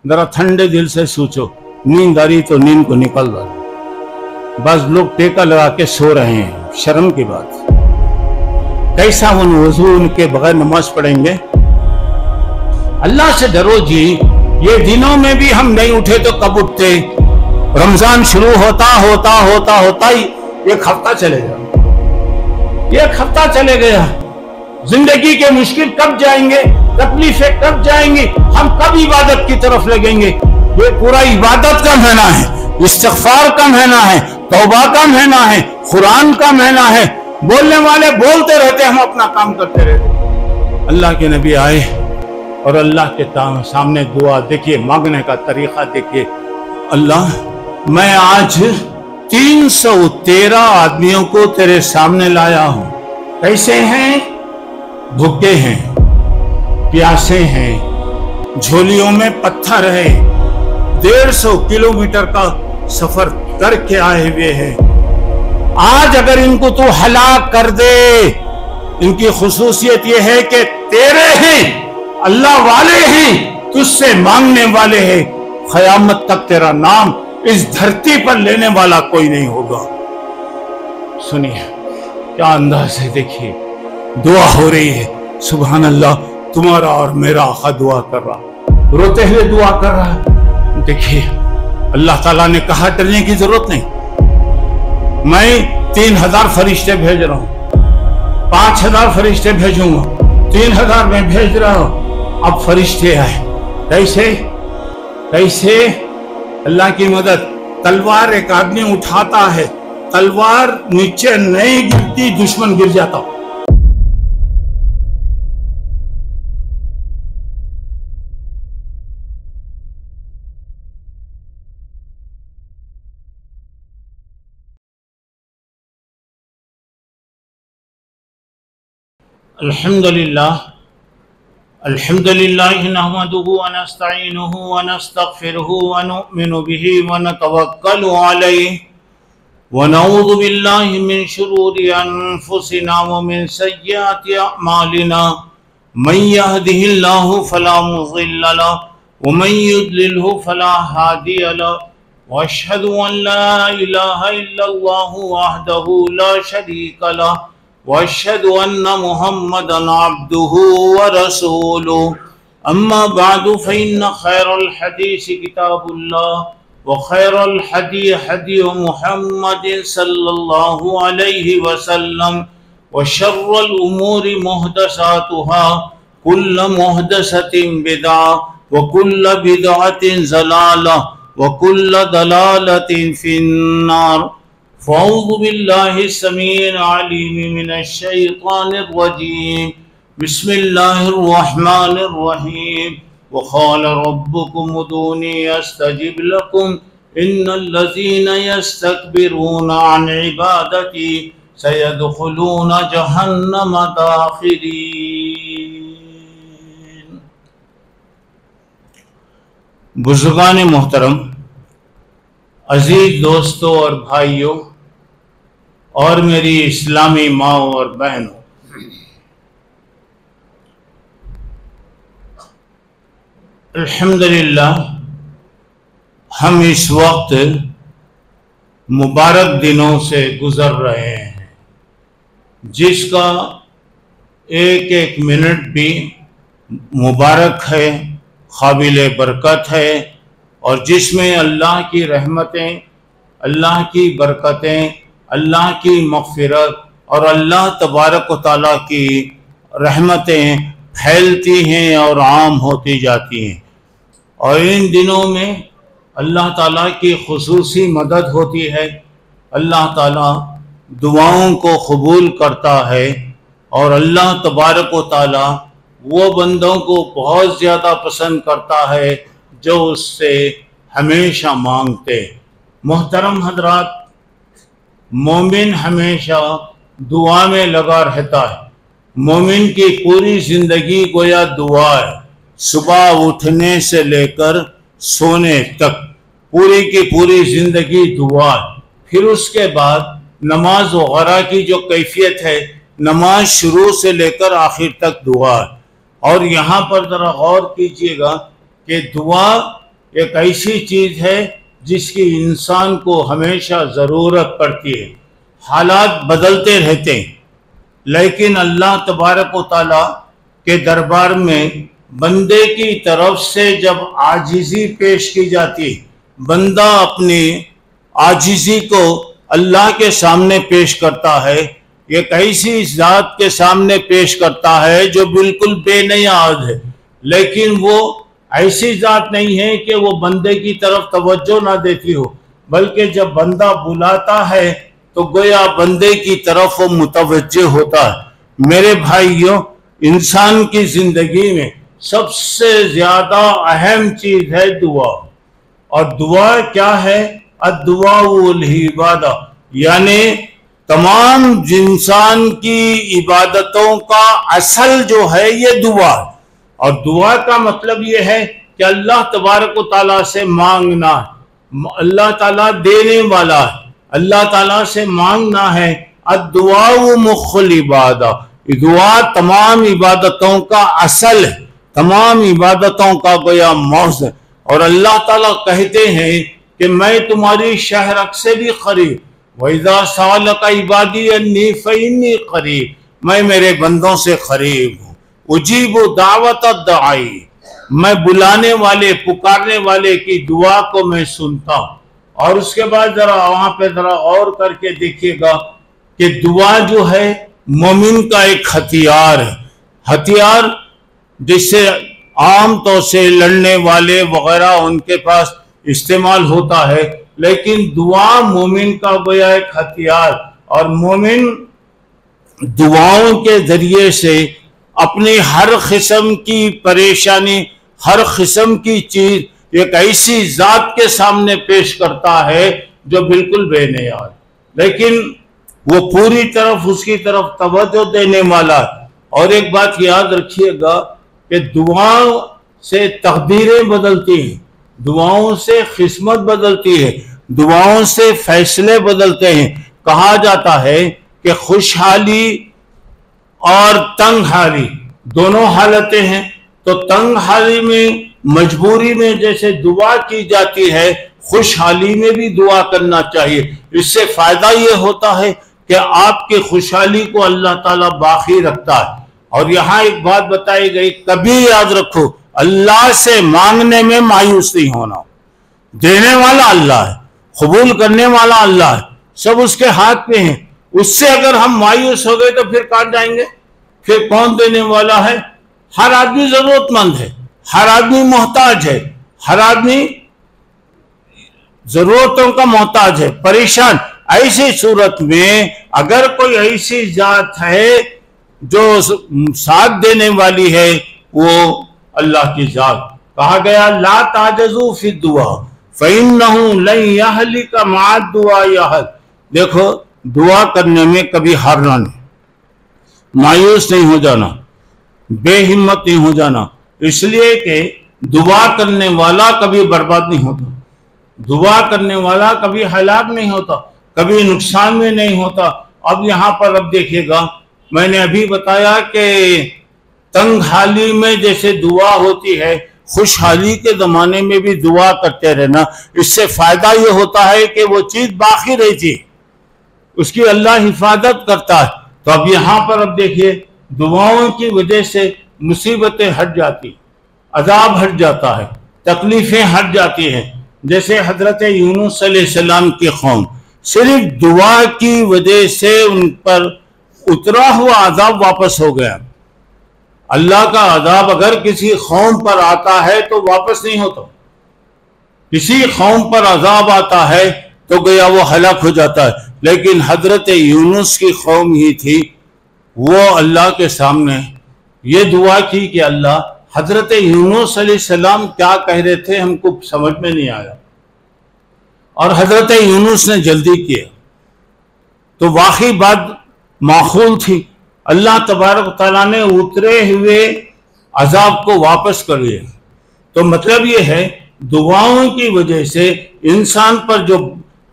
ذرا ٹھنڈے دل سے سوچو، نیند آ رہی تو نیند کو نکل دو۔ بعض لوگ ٹیکا لگا کے سو رہے ہیں، شرم کی بات۔ کیسا ان وضو ان کے بغیر نماز پڑھیں گے؟ اللہ سے ڈرو جی۔ یہ دنوں میں بھی ہم نہیں اٹھے تو کب اٹھتے؟ رمضان شروع ہوتا ہی ایک ہفتہ چلے گا، ایک ہفتہ چلے گیا۔ زندگی کے مشکل کب جائیں گے؟ تکلیفیں کب جائیں گی؟ ہم کب عبادت کی طرف لگیں گے؟ یہ پورا عبادت کا مہینہ ہے، استغفار کا مہینہ ہے، توبہ کا مہینہ ہے، قرآن کا مہینہ ہے۔ بولنے والے بولتے رہتے، ہم اپنا کام کرتے رہتے۔ اللہ کے نبی آئے اور اللہ کے سامنے دعا دیکھیے، مانگنے کا طریقہ دیکھیے۔ اللہ، میں آج 313 آدمیوں کو تیرے سامنے لایا ہوں۔ کیسے ہیں؟ بھوکے ہیں، پیاسے ہیں، جھولیوں میں پتھر ہے، 150 کلومیٹر کا سفر کر کے آئے ہوئے ہیں۔ آج اگر ان کو تو ہلاک کر دے، ان کی خصوصیت یہ ہے کہ تیرے ہیں، اللہ والے ہیں، تجھ سے مانگنے والے ہیں، قیامت تک تیرا نام اس دھرتی پر لینے والا کوئی نہیں ہوگا۔ سنیے کیا انداز ہے، دیکھیے دعا ہو رہی ہے۔ سبحان اللہ، تمہارا اور میرا آقا دعا کر رہا، روتے ہوئے دعا کر رہا۔ دیکھیے اللہ تعالیٰ نے کہا ڈرنے کی ضرورت نہیں، میں 3000 فرشتے بھیج رہا ہوں، 5000 فرشتے بھیجوں گا، 3000 میں بھیج رہا ہوں۔ اب فرشتے آئے، کیسے اللہ کی مدد۔ تلوار ایک آدمی اٹھاتا ہے، تلوار نیچے نہیں گرتی، دشمن گر جاتا۔ الحمدللہ نحمده ونستعینه ونستغفره ونؤمن به ونتوکل علیہ ونعوذ باللہ من شرور انفسنا ومن سیئات اعمالنا من يهده الله فلا مضل له ومن يضلله فلا هادي له واشهد ان لا اله الا الله وحده لا شريك له واشهد ان محمدا عبده ورسوله اما بعد فان خير الحديث كتاب الله وخير الهدي هدي محمد صلى الله عليه وسلم وشر الامور محدثاتها كل محدثة بدعة وكل بدعة ضلالة وكل ضلالة في النار۔ فاعوذ باللہ السمیع العلیم من الشیطان الرجیم، بسم اللہ الرحمن الرحیم۔ وقال ربکم ادعونی استجب لکم ان الذین یستکبرون عن عبادتی سیدخلون جہنم داخرین۔ بزرگان محترم، عزیز دوستوں اور بھائیوں اور میری اسلامی ماؤں اور بہنوں، الحمدللہ ہم اس وقت مبارک دنوں سے گزر رہے ہیں، جس کا ایک ایک منٹ بھی مبارک ہے، قابل برکت ہے، اور جس میں اللہ کی رحمتیں، اللہ کی برکتیں، اللہ کی مغفرت اور اللہ تبارک و تعالیٰ کی رحمتیں پھیلتی ہیں اور عام ہوتی جاتی ہیں۔ اور ان دنوں میں اللہ تعالیٰ کی خصوصی مدد ہوتی ہے، اللہ تعالیٰ دعاؤں کو قبول کرتا ہے، اور اللہ تبارک و تعالیٰ وہ بندوں کو بہت زیادہ پسند کرتا ہے جو اس سے ہمیشہ مانگتے۔ محترم حضرات، مومن ہمیشہ دعا میں لگا رہتا ہے۔ مومن کی پوری زندگی گویا دعا ہے، صبح اٹھنے سے لے کر سونے تک پوری کی پوری زندگی دعا ہے۔ پھر اس کے بعد نماز وغیرہ کی جو کیفیت ہے، نماز شروع سے لے کر آخر تک دعا ہے۔ اور یہاں پر ذرا غور کیجئے گا کہ دعا ایک ایسی چیز ہے جس کی انسان کو ہمیشہ ضرورت پڑتی ہے. حالات بدلتے رہتے ہیں، لیکن اللہ تبارک و تعالیٰ کے دربار میں بندے کی طرف سے جب عاجزی پیش کی جاتی ہے، بندہ اپنی عاجزی کو اللہ کے سامنے پیش کرتا ہے، ایک ایسی ذات کے سامنے پیش کرتا ہے جو بالکل بے نیاز ہے، لیکن وہ ایسی ذات نہیں ہے کہ وہ بندے کی طرف توجہ نہ دیتی ہو، بلکہ جب بندہ بلاتا ہے تو گویا بندے کی طرف وہ متوجہ ہوتا ہے. میرے بھائیوں، انسان کی زندگی میں سب سے زیادہ اہم چیز ہے دعا. اور دعا کیا ہے؟ الدعاء العبادہ، یعنی تمام انسان کی عبادتوں کا اصل جو ہے یہ دعا ہے. اور دعا کا مطلب یہ ہے کہ اللہ تبارک و تعالیٰ سے مانگنا. اللہ تعالیٰ دینے والا ہے، اللہ تعالیٰ سے مانگنا ہے. الدعاء مخ العبادہ، دعا تمام عبادتوں کا اصل ہے، تمام عبادتوں کا گویا موضوع ہے. اور اللہ تعالیٰ کہتے ہیں کہ میں تمہاری شہرک سے بھی قریب. وَإِذَا سَأَلَكَ عِبَادِي أَنِّي فَإِنِّي قَرِيبٌ، میں میرے بندوں سے قریب ہوں. اجیب دعوت الداعی، میں بلانے والے پکارنے والے کی دعا کو میں سنتا ہوں. اور اس کے بعد ذرا وہاں پہ ذرا اور کر کے دیکھیے گا کہ دعا جو ہے مومن کا ایک ہتھیار ہے. ہتھیار جس سے عام طور سے لڑنے والے وغیرہ ان کے پاس استعمال ہوتا ہے، لیکن دعا مومن کا گویا ایک ہتھیار. اور مومن دعاؤں کے ذریعے سے اپنی ہر قسم کی پریشانی، ہر قسم کی چیز ایک ایسی ذات کے سامنے پیش کرتا ہے جو بالکل بے نیاز، لیکن وہ پوری طرف اس کی طرف توجہ دینے والا ہے. اور ایک بات یاد رکھیے گا کہ دعاؤں سے تقدیریں بدلتی ہیں، دعاؤں سے قسمت بدلتی ہے، دعاؤں سے فیصلے بدلتے ہیں. کہا جاتا ہے کہ خوشحالی اور تنگ حالی دونوں حالتیں ہیں. تو تنگ حالی میں مجبوری میں جیسے دعا کی جاتی ہے، خوشحالی میں بھی دعا کرنا چاہیے. اس سے فائدہ یہ ہوتا ہے کہ آپ کی خوشحالی کو اللہ تعالیٰ باقی رکھتا ہے. اور یہاں ایک بات بتائی گئی، کبھی یاد رکھو اللہ سے مانگنے میں مایوس نہیں ہونا. دینے والا اللہ ہے، قبول کرنے والا اللہ ہے، سب اس کے ہاتھ میں ہیں. اس سے اگر ہم مایوس ہو گئے تو پھر کہاں جائیں گے؟ پھر کون دینے والا ہے؟ ہر آدمی ضرورت مند ہے، ہر آدمی محتاج ہے، ہر آدمی ضرورتوں کا محتاج ہے، پریشان. ایسی صورت میں اگر کوئی ایسی ذات ہے جو ساتھ دینے والی ہے، وہ اللہ کی ذات. کہا گیا لا تعجزوا فی الدعاء فإنه لن يهلك مع الدعاء أحد. دیکھو دعا کرنے میں کبھی ہارنا نہیں، مایوس نہیں ہو جانا، بے ہمت نہیں ہو جانا، اس لیے کہ دعا کرنے والا کبھی برباد نہیں ہوتا، دعا کرنے والا کبھی ہلاک نہیں ہوتا، کبھی نقصان میں نہیں ہوتا. اب یہاں پر اب دیکھیے گا، میں نے ابھی بتایا کہ تنگ حالی میں جیسے دعا ہوتی ہے، خوشحالی کے زمانے میں بھی دعا کرتے رہنا. اس سے فائدہ یہ ہوتا ہے کہ وہ چیز باقی رہتی ہے، اس کی اللہ حفاظت کرتا ہے. تو اب یہاں پر اب دیکھیے دعاؤں کی وجہ سے مصیبتیں ہٹ جاتی، عذاب ہٹ جاتا ہے، تکلیفیں ہٹ جاتی ہیں. جیسے حضرت یونس علیہ السلام کی قوم، صرف دعا کی وجہ سے ان پر اترا ہوا عذاب واپس ہو گیا. اللہ کا عذاب اگر کسی قوم پر آتا ہے تو واپس نہیں ہوتا، کسی قوم پر عذاب آتا ہے تو گیا وہ ہلاک ہو جاتا ہے. لیکن حضرت یونس کی قوم ہی تھی، وہ اللہ کے سامنے یہ دعا کی کہ اللہ، حضرت یونس علیہ السلام کیا کہہ رہے تھے ہم کو سمجھ میں نہیں آیا، اور حضرت یونس نے جلدی کیا تو واقعی بات معقول تھی. اللہ تبارک تعالیٰ نے اترے ہوئے عذاب کو واپس کر لیا. تو مطلب یہ ہے دعاؤں کی وجہ سے انسان پر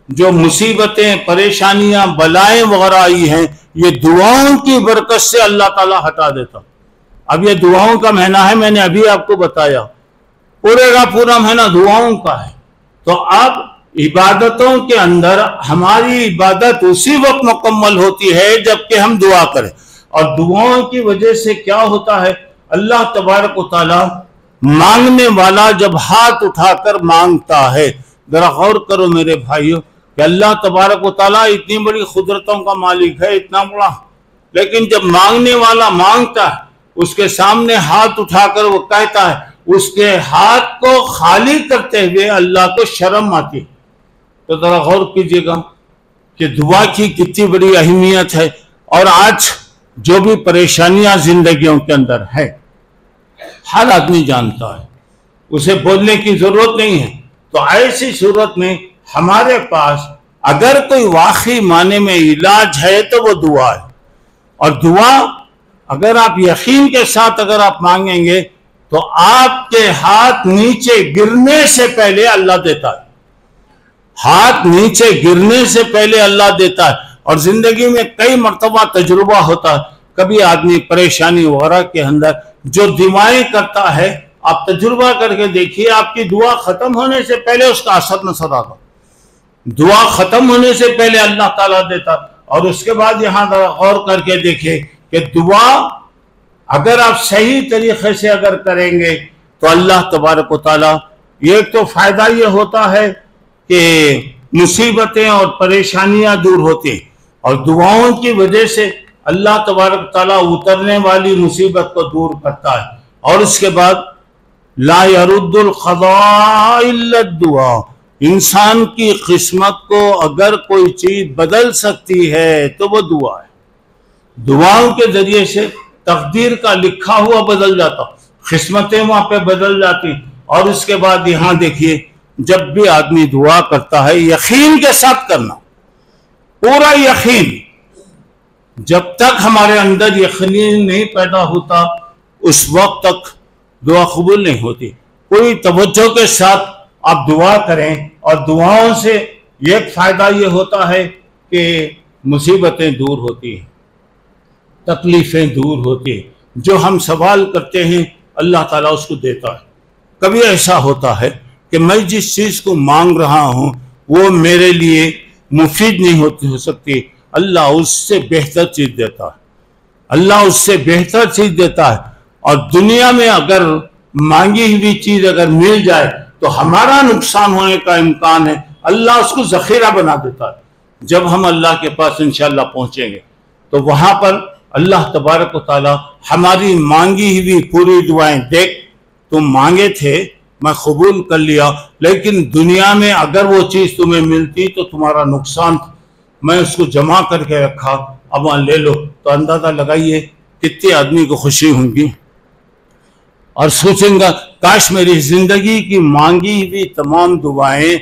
جو مصیبتیں، پریشانیاں، بلائیں وغیرہ آئی ہیں، یہ دعاؤں کی برکت سے اللہ تعالیٰ ہٹا دیتا. اب یہ دعاؤں کا مہینہ ہے، میں نے ابھی آپ کو بتایا. پورے کا پورا مہینہ دعاؤں کا ہے. تو اب عبادتوں کے اندر ہماری عبادت اسی وقت مکمل ہوتی ہے جبکہ ہم دعا کریں. اور دعاؤں کی وجہ سے کیا ہوتا ہے؟ اللہ تبارک و تعالی مانگنے والا جب ہاتھ اٹھا کر مانگتا ہے، ذرا غور کرو میرے بھائیوں کہ اللہ تبارک و تعالی اتنی بڑی قدرتوں کا مالک ہے، اتنا بڑا، لیکن جب مانگنے والا مانگتا ہے اس کے سامنے ہاتھ اٹھا کر وہ کہتا ہے، اس کے ہاتھ کو خالی کرتے ہوئے اللہ کو شرم آتی. تو ذرا غور کیجئے گا کہ دعا کی کتنی بڑی اہمیت ہے. اور آج جو بھی پریشانیاں زندگیوں کے اندر ہے ہر آدمی جانتا ہے، اسے بولنے کی ضرورت نہیں ہے. تو ایسی صورت میں ہمارے پاس اگر کوئی واقعی معنی میں علاج ہے تو وہ دعا ہے. اور دعا اگر آپ یقین کے ساتھ اگر آپ مانگیں گے تو آپ کے ہاتھ نیچے گرنے سے پہلے اللہ دیتا ہے. ہاتھ نیچے گرنے سے پہلے اللہ دیتا ہے. اور زندگی میں کئی مرتبہ تجربہ ہوتا ہے، کبھی آدمی پریشانی وغیرہ کے اندر جو دعائیں کرتا ہے، آپ تجربہ کر کے دیکھیے آپ کی دعا ختم ہونے سے پہلے اس کا اثر نظر آتا. دعا ختم ہونے سے پہلے اللہ تعالیٰ دیتا. اور اس کے بعد یہاں غور کر کے دیکھیں کہ دعا اگر آپ صحیح طریقے سے اگر کریں گے تو اللہ تبارک و تعالیٰ، ایک تو فائدہ یہ ہوتا ہے کہ مصیبتیں اور پریشانیاں دور ہوتی ہیں، اور دعاؤں کی وجہ سے اللہ تبارک و تعالیٰ اترنے والی مصیبت کو دور کرتا ہے. اور اس کے بعد لا يرد القضاء الا الدعاء، انسان کی قسمت کو اگر کوئی چیز بدل سکتی ہے تو وہ دعا ہے. دعاؤں کے ذریعے سے تقدیر کا لکھا ہوا بدل جاتا، قسمتیں وہاں پہ بدل جاتی. اور اس کے بعد یہاں دیکھیے جب بھی آدمی دعا کرتا ہے یقین کے ساتھ کرنا، پورا یقین. جب تک ہمارے اندر یقین نہیں پیدا ہوتا اس وقت تک دعا قبول نہیں ہوتی. کوئی توجہ کے ساتھ آپ دعا کریں، اور دعاؤں سے ایک فائدہ یہ ہوتا ہے کہ مصیبتیں دور ہوتی ہیں، تکلیفیں دور ہوتی ہیں. جو ہم سوال کرتے ہیں اللہ تعالیٰ اس کو دیتا ہے. کبھی ایسا ہوتا ہے کہ میں جس چیز کو مانگ رہا ہوں وہ میرے لیے مفید نہیں ہو سکتی، اللہ اس سے بہتر چیز دیتا ہے. اللہ اس سے بہتر چیز دیتا ہے. اور دنیا میں اگر مانگی ہوئی چیز اگر مل جائے تو ہمارا نقصان ہونے کا امکان ہے، اللہ اس کو ذخیرہ بنا دیتا ہے. جب ہم اللہ کے پاس انشاءاللہ پہنچیں گے تو وہاں پر اللہ تبارک و تعالی ہماری مانگی ہوئی پوری دعائیں، دیکھ تم مانگے تھے میں قبول کر لیا، لیکن دنیا میں اگر وہ چیز تمہیں ملتی تو تمہارا نقصان تھا، میں اس کو جمع کر کے رکھا، اب وہاں لے لو. تو اندازہ لگائیے کتنے آدمی کو خوشی ہوں گی اور سوچیں گا کاش میری زندگی کی مانگی ہوئی تمام دعائیں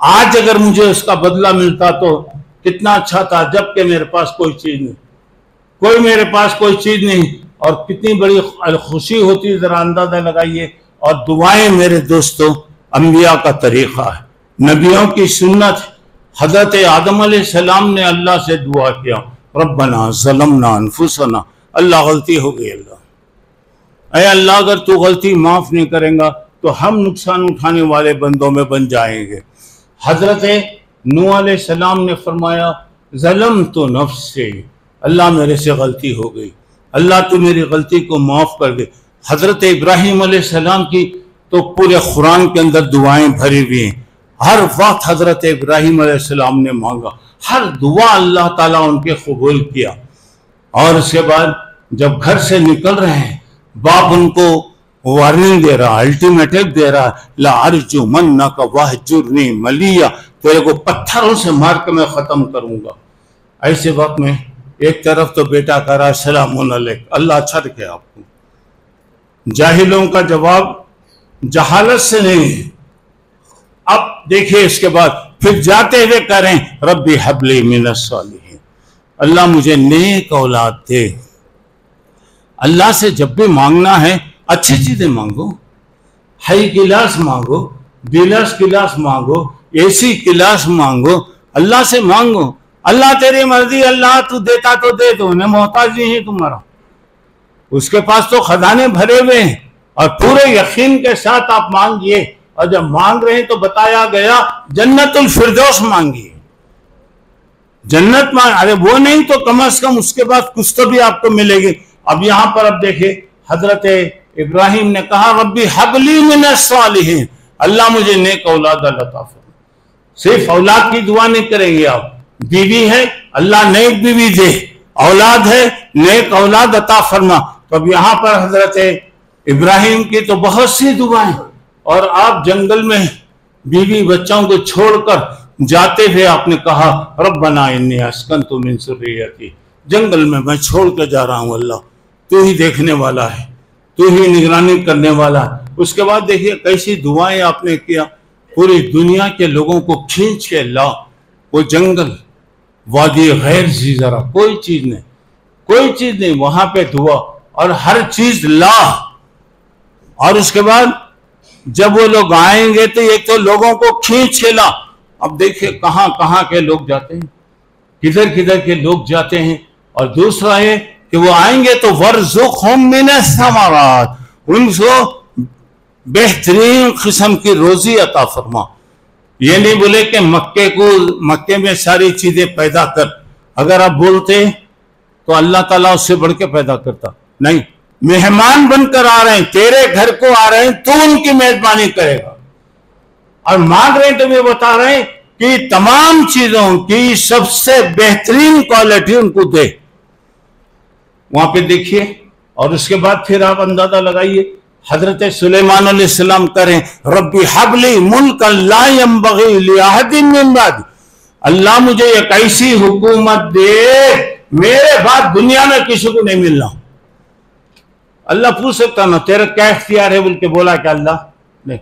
آج اگر مجھے اس کا بدلہ ملتا تو کتنا اچھا تھا. جبکہ میرے پاس کوئی چیز نہیں، میرے پاس کوئی چیز نہیں، اور کتنی بڑی خوشی ہوتی، ذرا اندازہ لگائیے. اور دعائیں میرے دوستوں انبیاء کا طریقہ ہے، نبیوں کی سنت. حضرت آدم علیہ السلام نے اللہ سے دعا کیا، ربنا ظلمنا انفسنا، اللہ غلطی ہو گئی، اے اللہ اگر تو غلطی معاف نہیں کریں گا تو ہم نقصان اٹھانے والے بندوں میں بن جائیں گے. حضرت نوح علیہ السلام نے فرمایا ظلمت نفسی، اللہ میرے سے غلطی ہو گئی، اللہ تو میری غلطی کو معاف کر دے. حضرت ابراہیم علیہ السلام کی تو پورے قرآن کے اندر دعائیں بھری ہوئی ہیں. ہر وقت حضرت ابراہیم علیہ السلام نے مانگا، ہر دعا اللہ تعالیٰ ان کے قبول کیا. اور اس کے بعد جب گھر سے نکل رہے ہیں باپ ان کو وارننگ دے رہا، الٹیمیٹم دے رہا، لَأَرْجُمَنَّكَ وَاهْجُرْنِي مَلِيًّا، تیرے کو پتھروں سے مار کے میں ختم کروں گا. ایسے وقت میں ایک طرف تو بیٹا کہہ رہا السلام علیکم، اللہ اچھا رکھے آپ کو. جاہلوں کا جواب جہالت سے نہیں. اب دیکھیں اس کے بعد پھر جاتے ہوئے کہہ رہے ہیں ربی حب لی من الصالحین، اللہ مجھے نیک اولاد دے. اللہ سے جب بھی مانگنا ہے اچھی چیزیں مانگو، ہائی کلاس مانگو، ڈیلکس کلاس مانگو، اے سی کلاس مانگو، اللہ سے مانگو. اللہ تیری مرضی، اللہ تو دیتا تو دے، تو انہیں محتاج نہیں ہے تمہارا. اس کے پاس تو خزانے بھرے ہوئے ہیں، اور پورے یقین کے ساتھ آپ مانگیے، اور جب مانگ رہے ہیں تو بتایا گیا جنت الفردوس مانگیے، جنت ارے وہ نہیں تو کم از کم اس کے بعد کچھ تو بھی آپ کو ملے گی۔ اب یہاں پر اب دیکھیں حضرت ابراہیم نے کہا ربی حب لی من الصالحین، اللہ مجھے نیک اولاد عطا فرما۔ صرف اولاد کی دعا نہیں کریں گے آپ، بیوی ہے اللہ نیک بیوی دے، اولاد ہے نیک اولاد عطا فرما۔ تو اب یہاں پر حضرت ابراہیم کی تو بہت سی دعائیں، اور آپ جنگل میں بیوی بچوں کو چھوڑ کر جاتے ہوئے آپ نے کہا ربنا انی اسکنت من ذریتی، جنگل میں چھوڑ کے جا رہا ہوں، اللہ تو ہی دیکھنے والا ہے، تو ہی نگرانی کرنے والا ہے۔ اس کے بعد دیکھیے کیسی دعائیں آپ نے کیا، پوری دنیا کے لوگوں کو کھینچ کے لا، وہ جنگل وادی غیر ذی زرع، کوئی چیز نہیں وہاں پہ دعا اور ہر چیز لا۔ اور اس کے بعد جب وہ لوگ آئیں گے تو ایک تو لوگوں کو کھینچ کے لا، اب دیکھیں کہاں کہاں کے لوگ جاتے ہیں، کدھر کدھر کے لوگ جاتے ہیں، اور دوسرا ہے کہ وہ آئیں گے تو وَرْزُقْهُم مِّنَ الثَّمَرَاتِ، ان کو بہترین قسم کی روزی عطا فرما۔ یہ نہیں بولے کہ مکے میں ساری چیزیں پیدا کر، اگر آپ بولتے تو اللہ تعالیٰ اس سے بڑھ کے پیدا کرتا، نہیں، مہمان بن کر آ رہے ہیں، تیرے گھر کو آ رہے ہیں، تو ان کی میزبانی کرے گا، اور مانگ رہے ہیں تو یہ بتا رہے ہیں کہ تمام چیزوں کی سب سے بہترین کوالٹی ان کو دے۔ وہاں پہ دیکھیے، اور اس کے بعد پھر آپ اندازہ لگائیے حضرت سلیمان علیہ السلام کریں ربی حب لی ملکا لا ينبغی لأحد من بعدی، اللہ مجھے ایک ایسی حکومت دے میرے بعد دنیا میں کسی کو نہیں ملنا۔ اللہ پوچھ سکتا نا تیرا کیا اختیار ہے بول کے، بولا کہ اللہ نہیں،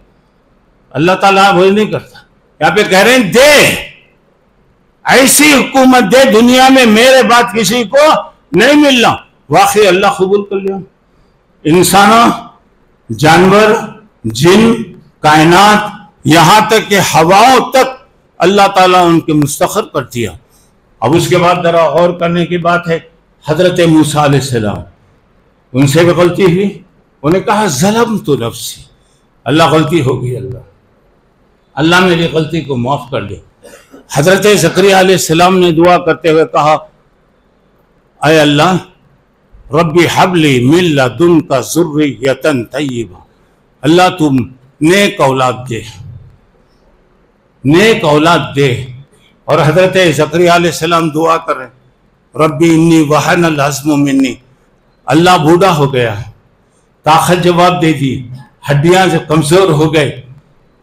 اللہ تعالیٰ وہی نہیں کرتا، یہاں پہ کہہ رہے ہیں دے ایسی حکومت دے دنیا میں میرے بعد کسی کو نہیں ملنا۔ واقعی اللہ قبول کر لیا، انسانوں، جانور، جن، کائنات، یہاں تک کہ ہواؤں تک اللہ تعالیٰ ان کے مستخر کر دیا۔ اب اس کے بعد ذرا غور کرنے کی بات ہے، حضرت موسیٰ علیہ السلام، ان سے بھی غلطی ہوئی، انہیں کہا ظلمت نفسی، اللہ غلطی ہوگی، اللہ میری غلطی کو معاف کر دے۔ حضرت زکریا علیہ السلام نے دعا کرتے ہوئے کہا اے اللہ ربی حب لی من لدنک ذریۃ طیبہ، اللہ تم نیک اولاد دے، نیک اولاد دے۔ اور حضرت زکریا علیہ السلام دعا کر رہے ہیں ربی انی وہن العظم منی، اللہ بوڑھا ہو گیا، طاقت جواب دے دی، ہڈیاں سے کمزور ہو گئے،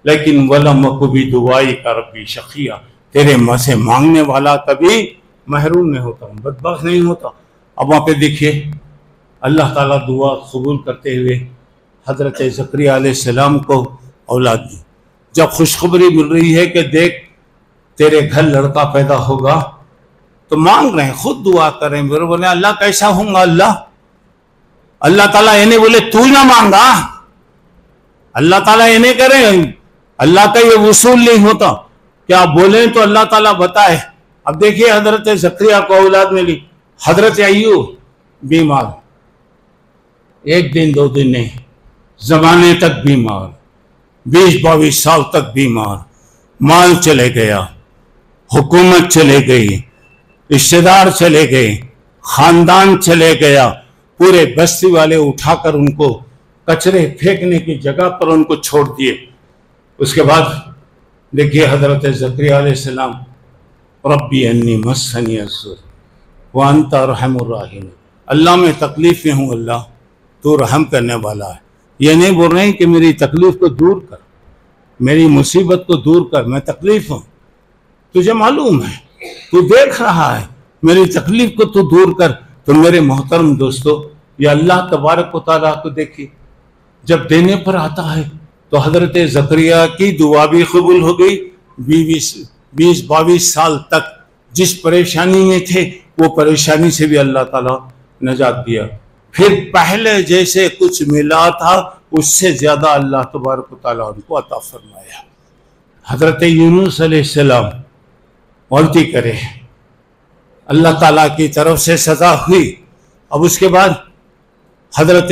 لیکن وَلَمْ أَكُ بِدُعَائِكَ رَبِّ شَقِيًّا، تیرے ماں سے مانگنے والا کبھی محروم نہیں ہوتا، بدبخت نہیں ہوتا۔ اب وہاں پہ دیکھیے اللہ تعالیٰ دعا قبول کرتے ہوئے حضرت زکریا علیہ السلام کو اولاد دی۔ جب خوشخبری مل رہی ہے کہ دیکھ تیرے گھر لڑکا پیدا ہوگا تو مانگ رہے ہیں، خود دعا کر رہے ہیں، میرے بولے اللہ کیسا ہوں گا، اللہ تعالیٰ یہ نہیں بولے تو نہ مانگا، اللہ تعالیٰ یہ نہیں کرے، اللہ کا یہ وصول نہیں ہوتا کہ آپ بولیں تو اللہ تعالیٰ بتائے۔ اب دیکھیے حضرت زکریا کو اولاد ملی، حضرت ایوب بیمار، ایک دن دو دن نہیں، زمانے تک بیمار، 20-22 سال تک بیمار، مال چلے گیا، حکومت چلے گئی، رشتہ دار چلے گئے، خاندان چلے گیا، پورے بستی والے اٹھا کر ان کو کچرے پھینکنے کی جگہ پر ان کو چھوڑ دیے۔ اس کے بعد دیکھیے حضرت زکریا علیہ السلام ربی انی مسنی الضر وانت ارحم الراحمین، اللہ میں تکلیف میں ہوں، اللہ تو رحم کرنے والا ہے۔ یہ نہیں بول رہے ہیں کہ میری تکلیف کو دور کر، میری مصیبت کو دور کر، میں تکلیف ہوں، تجھے معلوم ہے، تو دیکھ رہا ہے، میری تکلیف کو تو دور کر۔ تو میرے محترم دوستو، یہ اللہ تبارک و تعالیٰ کو دیکھیے جب دینے پر آتا ہے تو حضرت زکریا کی دعا بھی قبول ہو گئی، 20-22 سال تک جس پریشانی میں تھے وہ پریشانی سے بھی اللہ تعالیٰ نجات دیا، پھر پہلے جیسے کچھ ملا تھا اس سے زیادہ اللہ تبارک و تعالیٰ ان کو عطا فرمایا۔ حضرت یونس علیہ السلام غلطی کرے، اللہ تعالیٰ کی طرف سے سزا ہوئی۔ اب اس کے بعد حضرت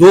2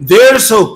150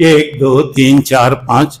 1 2 3 4 5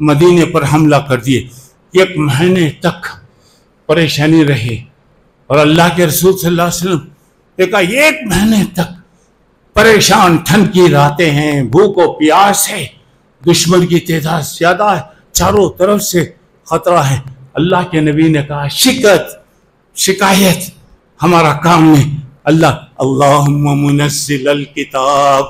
مدینے پر حملہ کر دیے، 1 مہینے تک پریشانی رہی، اور اللہ کے رسول صلی اللہ علیہ وسلم دیکھا 1 مہینے تک پریشان، ٹھنڈ کی راتیں ہیں، بھوک و پیاس ہے، دشمن کی تعداد زیادہ ہے، چاروں طرف سے خطرہ ہے۔ اللہ کے نبی نے کہا شکایت ہمارا کام نہیں۔ اللہم منزل الکتاب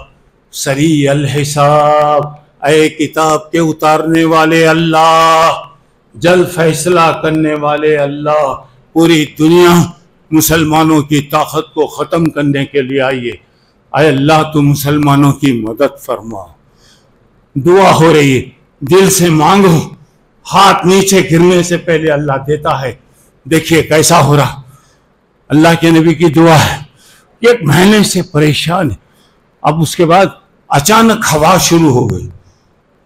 سریع الحساب، اے کتاب کے اتارنے والے اللہ، جلد فیصلہ کرنے والے اللہ، پوری دنیا مسلمانوں کی طاقت کو ختم کرنے کے لیے آئیے، اے اللہ تو مسلمانوں کی مدد فرما۔ دعا ہو رہی ہے، دل سے مانگو، ہاتھ نیچے گرنے سے پہلے اللہ دیتا ہے۔ دیکھیے کیسا ہو رہا، اللہ کے نبی کی دعا ہے، 1 مہینے سے پریشان ہے۔ اب اس کے بعد اچانک ہوا شروع ہو گئی،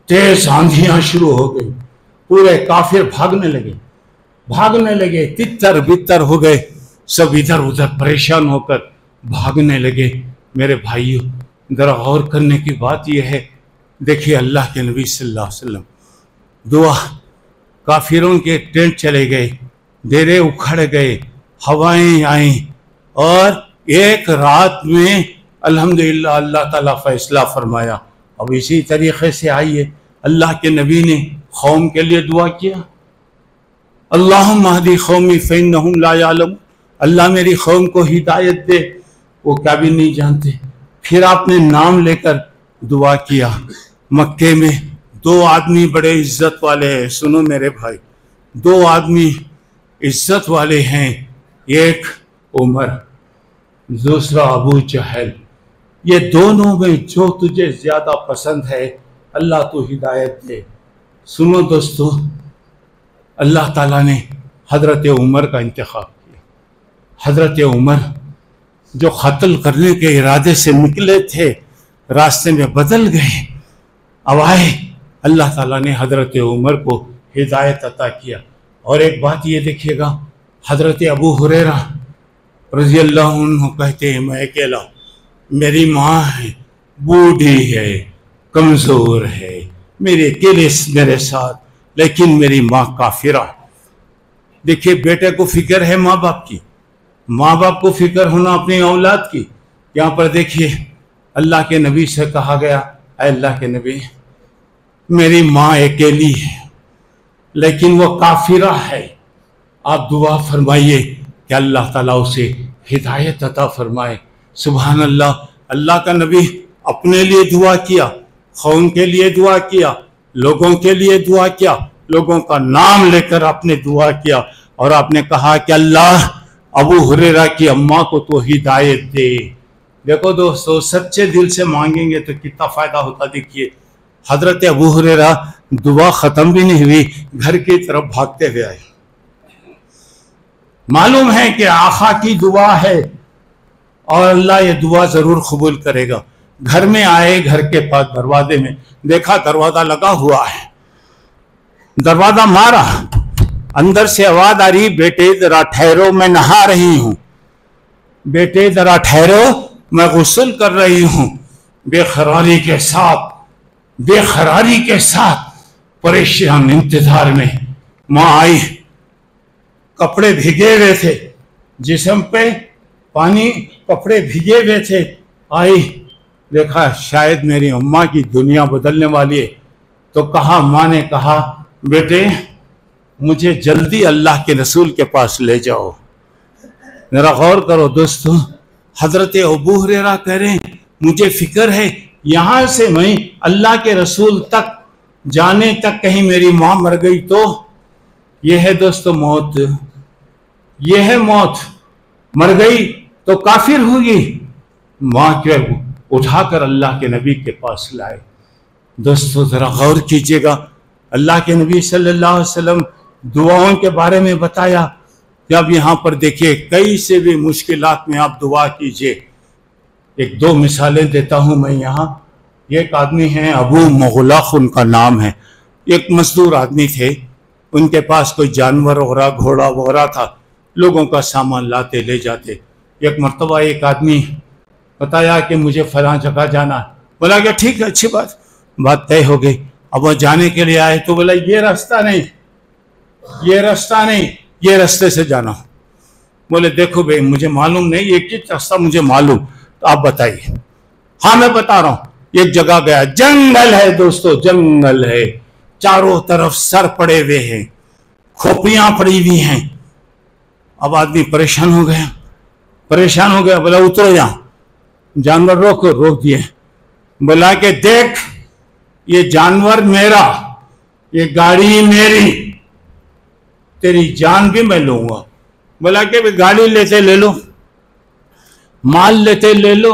تیز آندھیاں شروع ہو گئی، پورے کافر بھاگنے لگے، تتر بتر ہو گئے، سب ادھر ادھر پریشان ہو کر بھاگنے لگے۔ میرے بھائیوں، ذرا غور کرنے کی بات یہ ہے، دیکھیے اللہ کے نبی صلی اللہ علیہ وسلم دعا، کافروں کے ٹینٹ چلے گئے، ڈیرے اکھڑ گئے، ہوائیں آئیں، اور 1 رات میں الحمدللہ اللہ تعالیٰ فیصلہ فرمایا۔ اب اسی طریقے سے آئیے، اللہ کے نبی نے قوم کے لیے دعا کیا، اللہم اہدی قومی فإنہم لا یعلمون، اللہ میری قوم کو ہدایت دے، وہ کیا بھی نہیں جانتے۔ پھر آپ نے نام لے کر دعا کیا۔ مکے میں 2 آدمی بڑے عزت والے ہیں، سنو میرے بھائی، 2 آدمی عزت والے ہیں، ایک عمر، دوسرا ابو جہل۔ یہ دونوں میں جو تجھے زیادہ پسند ہے اللہ تو ہدایت دے۔ سنو دوستو، اللہ تعالیٰ نے حضرت عمر کا انتخاب کیا۔ حضرت عمر جو قتل کرنے کے ارادے سے نکلے تھے، راستے میں بدل گئے، اب آئے، اللہ تعالیٰ نے حضرت عمر کو ہدایت عطا کیا۔ اور ایک بات یہ دیکھیے گا، حضرت ابو ہریرہ رضی اللہ عنہ کہتے ہیں، میں اکیلا، میری ماں ہے، بوڑھی ہے، کمزور ہے، میرے اکیلے میرے ساتھ، لیکن میری ماں کافرہ ہے۔ دیکھیے بیٹے کو فکر ہے ماں باپ کی، ماں باپ کو فکر ہونا اپنی اولاد کی۔ یہاں پر دیکھیے اللہ کے نبی سے کہا گیا، اے اللہ کے نبی، میری ماں اکیلی ہے لیکن وہ کافرہ ہے، آپ دعا فرمائیے کہ اللہ تعالیٰ اسے ہدایت عطا فرمائے۔ سبحان اللہ، اللہ کا نبی اپنے لیے دعا کیا، قوم کے لیے دعا کیا، لوگوں کے لیے دعا کیا، لوگوں کا نام لے کر آپ نے دعا کیا، اور آپ نے کہا کہ اللہ ابو ہریرہ کی اماں کو تو ہدایت دے۔ دیکھو دوستو، سچے دل سے مانگیں گے تو کتنا فائدہ ہوتا۔ دیکھیے حضرت ابو ہریرہ دعا ختم بھی نہیں ہوئی، گھر کی طرف بھاگتے ہوئے آئے۔ معلوم ہے کہ آقا کی دعا ہے اور اللہ یہ دعا ضرور قبول کرے گا۔ گھر میں آئے، گھر کے پاس دروازے میں دیکھا دروازہ لگا ہوا ہے، دروازہ مارا، اندر سے آواز آ رہی، بیٹے ذرا ٹھہرو میں نہا رہی ہوں، بیٹے ذرا ٹھہرو میں غسل کر رہی ہوں۔ بے قراری کے ساتھ پریشان انتظار میں ماں آئی، کپڑے بھیگے ہوئے تھے، جسم پہ پانی، کپڑے بھیگے ہوئے تھے، آئی، دیکھا شاید میری اماں کی دنیا بدلنے والی ہے، تو کہا، ماں نے کہا، بیٹے مجھے جلدی اللہ کے رسول کے پاس لے جاؤ۔ ذرا غور کرو دوستو، حضرت ابو ہریرہ کہہ رہے ہیں مجھے فکر ہے یہاں سے میں اللہ کے رسول تک جانے تک کہیں میری ماں مر گئی تو۔ یہ ہے دوستو موت، یہ ہے موت، مر گئی تو کافر ہوگی۔ ماں کے اٹھا کر اللہ کے نبی کے پاس لائے۔ دوستو ذرا غور کیجئے گا، اللہ کے نبی صلی اللہ علیہ وسلم دعاؤں کے بارے میں بتایا کہ اب یہاں پر دیکھیے کئی سے بھی مشکلات میں آپ دعا کیجئے۔ 1-2 مثالیں دیتا ہوں میں یہاں۔ ایک آدمی ہیں ابو مغلق ان کا نام ہے، ایک مزدور آدمی تھے، ان کے پاس کوئی جانور وغیرہ گھوڑا وغیرہ تھا، لوگوں کا سامان لاتے لے جاتے۔ ایک مرتبہ ایک آدمی بتایا کہ مجھے فلاں جگہ جانا ہے، بولا کہ ٹھیک ہے، اچھی بات طے ہو گئی۔ اب وہ جانے کے لیے آئے تو بولا یہ راستہ نہیں، یہ راستہ نہیں، یہ راستے سے جانا۔ بولے دیکھو بھائی مجھے معلوم نہیں، ایک ہی راستہ مجھے معلوم، تو آپ بتائیے۔ ہاں میں بتا رہا ہوں، ایک جگہ گیا، جنگل ہے دوستو، جنگل ہے، چاروں طرف سر پڑے ہوئے ہیں، کھوپڑیاں پڑی ہوئی ہیں۔ اب آدمی پریشان ہو گیا، بولا اترو یہاں۔ جانور روک دیے، بولا کہ دیکھ یہ جانور میرا، یہ گاڑی میری، تیری جان بھی میں لوں گا۔ بولا کہ گاڑی لیتے لے لو، مال لیتے لے لو،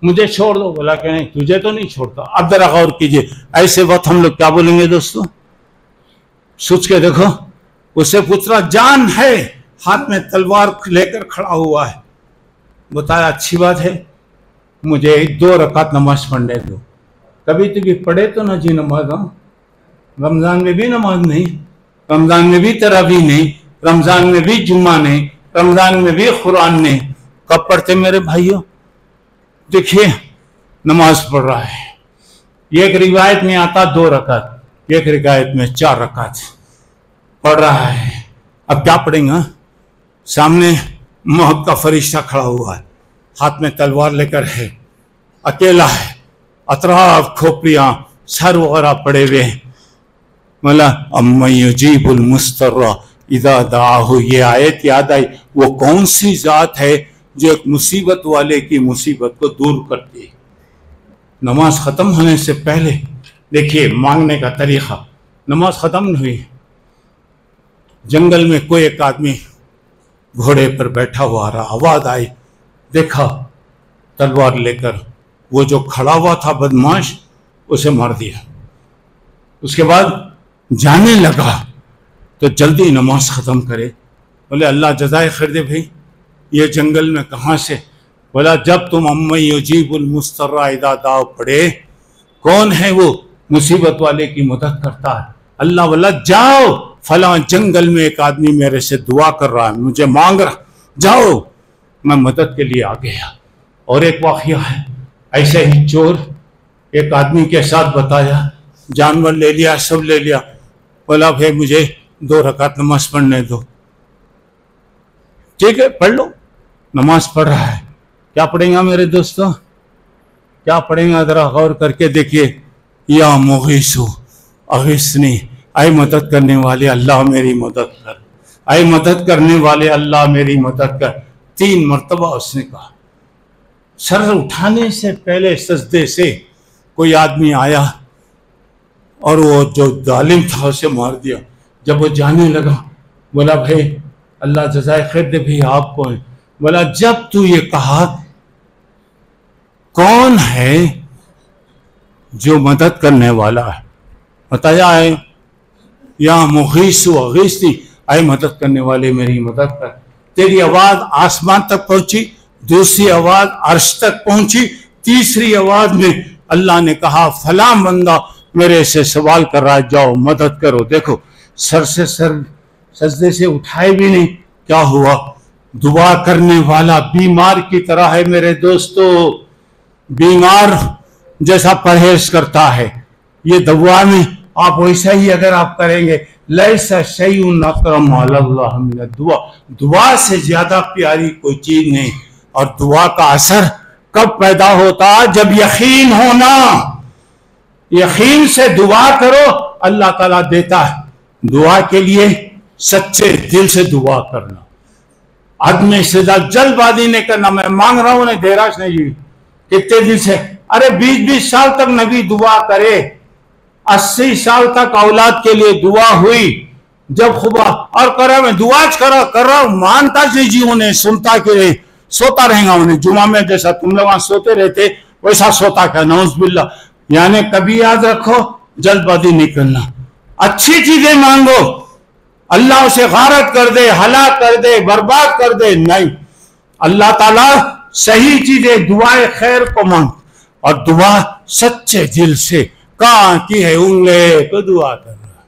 مجھے چھوڑ دو۔ بولا کہ نہیں تجھے تو نہیں چھوڑتا۔ اب ذرا غور کیجئے، ایسے وقت ہم لوگ کیا بولیں گے دوستو؟ سوچ کے دیکھو، اسے پوچھا جان ہے، ہاتھ میں تلوار لے کر کھڑا ہوا ہے۔ بتایا اچھی بات ہے، مجھے 2 رکعت نماز پڑھنے دو۔ کبھی تو بھی پڑھے تو نہ جی نماز، رمضان میں بھی نماز نہیں، رمضان میں بھی تراویح نہیں، رمضان میں بھی جمعہ نہیں، رمضان میں بھی قرآن نہیں۔ کب پڑھتے میرے بھائیوں؟ دیکھیے نماز پڑھ رہا ہے، ایک روایت میں آتا 2 رکعت، ایک روایت میں 4 رکعت پڑھ رہا ہے۔ اب کیا پڑھیں گا؟ سامنے موت کا فرشتہ کھڑا ہوا ہے، ہاتھ میں تلوار لے کر ہے، اکیلا ہے، اطراف کھوپڑیاں سر وغیرہ پڑے ہوئے ہیں۔ مولا امن یجیب المضطر اذا دعاہ، یہ آیت یاد آئی، وہ کون سی ذات ہے جو ایک مصیبت والے کی مصیبت کو دور کرتی ہے۔ نماز ختم ہونے سے پہلے دیکھیے مانگنے کا طریقہ، نماز ختم نہیں ہوئی، جنگل میں کوئی ایک آدمی گھوڑے پر بیٹھا ہوا رہا، آواز آئی، دیکھا تلوار لے کر، وہ جو کھڑا ہوا تھا بدماش اسے مار دیا۔ اس کے بعد جانے لگا تو جلدی نماز ختم کرے۔ بولے اللہ جزائے خیر دے بھائی، یہ جنگل میں کہاں سے؟ بولا جب تم امن یجیب المضطر اذا دعا پڑھے، کون ہے وہ مصیبت والے کی مدد کرتا ہے؟ اللہ والا جاؤ فلاں جنگل میں ایک آدمی میرے سے دعا کر رہا ہے، مجھے مانگ رہا، جاؤ، میں مدد کے لیے آ گیا۔ اور ایک واقعہ ہے، ایسے ہی چور ایک آدمی کے ساتھ بتایا، جانور لے لیا، سب لے لیا، بولا بھائی مجھے 2 رکعت نماز پڑھنے دو۔ ٹھیک ہے پڑھ لو، نماز پڑھ رہا ہے۔ کیا پڑھیں گا میرے دوستوں؟ کیا پڑھیں گا؟ ذرا غور کر کے دیکھیے، یا مغیث اغثنی، اے مدد کرنے والے اللہ میری مدد کر، اے مدد کرنے والے اللہ میری مدد کر۔ 3 مرتبہ اس نے کہا۔ سر اٹھانے سے پہلے سجدے سے کوئی آدمی آیا اور وہ جو ظالم تھا اسے مار دیا۔ جب وہ جانے لگا بولا بھائی اللہ جزائے خیر دے بھائی آپ کو ہے۔ بولا جب تو یہ کہا کون ہے جو مدد کرنے والا ہے؟ بتایا ہے یا مغیث اغیثنی، اے مدد کرنے والے میری مدد کر۔ تیری آواز آسمان تک پہنچی، دوسری آواز عرش تک پہنچی، تیسری آواز میں اللہ نے کہا فلاں بندہ میرے سے سوال کر رہا ہے، جاؤ مدد کرو۔ دیکھو سر سے سر سجدے سے اٹھائے بھی نہیں، کیا ہوا؟ دعا کرنے والا بیمار کی طرح ہے میرے دوستو، بیمار جیسا پرہیز کرتا ہے، یہ دعا میں آپ ویسا ہی اگر آپ کریں گے، لیس شیء اکرم علی اللہ من الدعا، دعا سے زیادہ پیاری کوئی چیز نہیں۔ اور دعا کا اثر کب پیدا ہوتا؟ جب یقین ہونا، یقین سے دعا کرو اللہ تعالیٰ دیتا ہے۔ دعا کے لیے سچے دل سے دعا کرنا، عدم سے جلد بازی نہیں کرنا، میں مانگ رہا ہوں نہیں دے رہا نہیں جی، کتنے دن سے، ارے 20 سال تک نبی دعا کرے، 80 سال تک اولاد کے لیے دعا ہوئی، جب خدا اور کرا میں دعا کر رہا ہوں، مانتا نہیں جی انہیں، سنتا کہ رہے، سوتا رہیں گا انہیں، جمعہ میں جیسا تم لوگ سوتے رہتے ویسا سوتا کیا، نعوذ باللہ۔ یعنی کبھی یاد رکھو جلد بازی نہیں کرنا، اچھی چیزیں مانگو، اللہ اسے غارت کر دے، ہلاک کر دے، برباد کر دے نہیں، اللہ تعالیٰ صحیح چیزیں دعائیں خیر کو مانگ، اور دعا سچے دل سے، کہاں کی ہے انگلے تو دعا کر رہا۔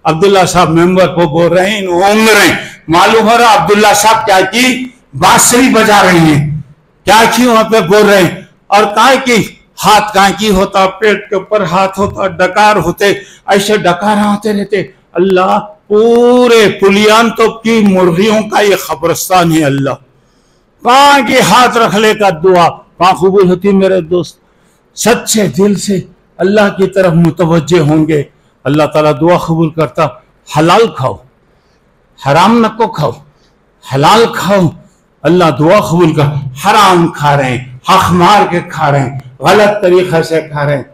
عبداللہ صاحب ممبر کو بول رہے ہیں، اونگ رہے ہیں، معلوم ہو رہا عبداللہ صاحب کیا کی بانسری بجا رہے ہیں، کیا کی وہاں پہ بول رہے ہیں، اور کہا کہ ہاتھ کانکی ہوتا، پیٹ کے اوپر ہاتھ ہوتا، ڈکار ہوتے، ایسے ڈکار آتے رہتے. اللہ پورے پلیان تو کی مرغیوں کا یہ قبرستان ہے. اللہ کہاں کی ہاتھ رکھ لے کا دعا کہاں قبول ہوتی میرے دوست. سچے دل سے اللہ کی طرف متوجہ ہوں گے، اللہ تعالیٰ دعا قبول کرتا. حلال کھاؤ، حرام نہ کو کھاؤ، حلال کھاؤ، اللہ دعا قبول کر. حرام کھا رہے ہیں، حق مار کے کھا رہے ہیں، غلط طریقے سے کھا رہے ہیں،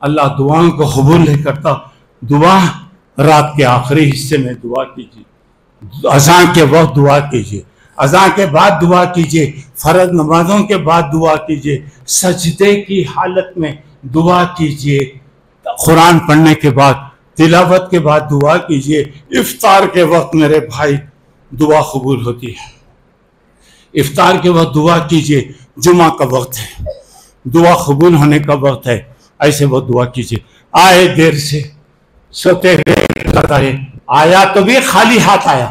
اللہ دعاؤں کو قبول نہیں کرتا. دعا رات کے آخری حصے میں دعا کیجیے، اذان کے وقت دعا کیجیے، اذان کے بعد دعا کیجیے، فرض نمازوں کے بعد دعا کیجیے، سجدے کی حالت میں دعا کیجیے، قرآن پڑھنے کے بعد، تلاوت کے بعد دعا کیجیے. افطار کے وقت میرے بھائی دعا قبول ہوتی ہے. افطار کے وقت دعا کیجیے. جمعہ کا وقت ہے، دعا قبول ہونے کا وقت ہے، ایسے وہ دعا کیجیے. آئے دیر سے سوتے رہے، آیا تو بھی خالی ہاتھ آیا،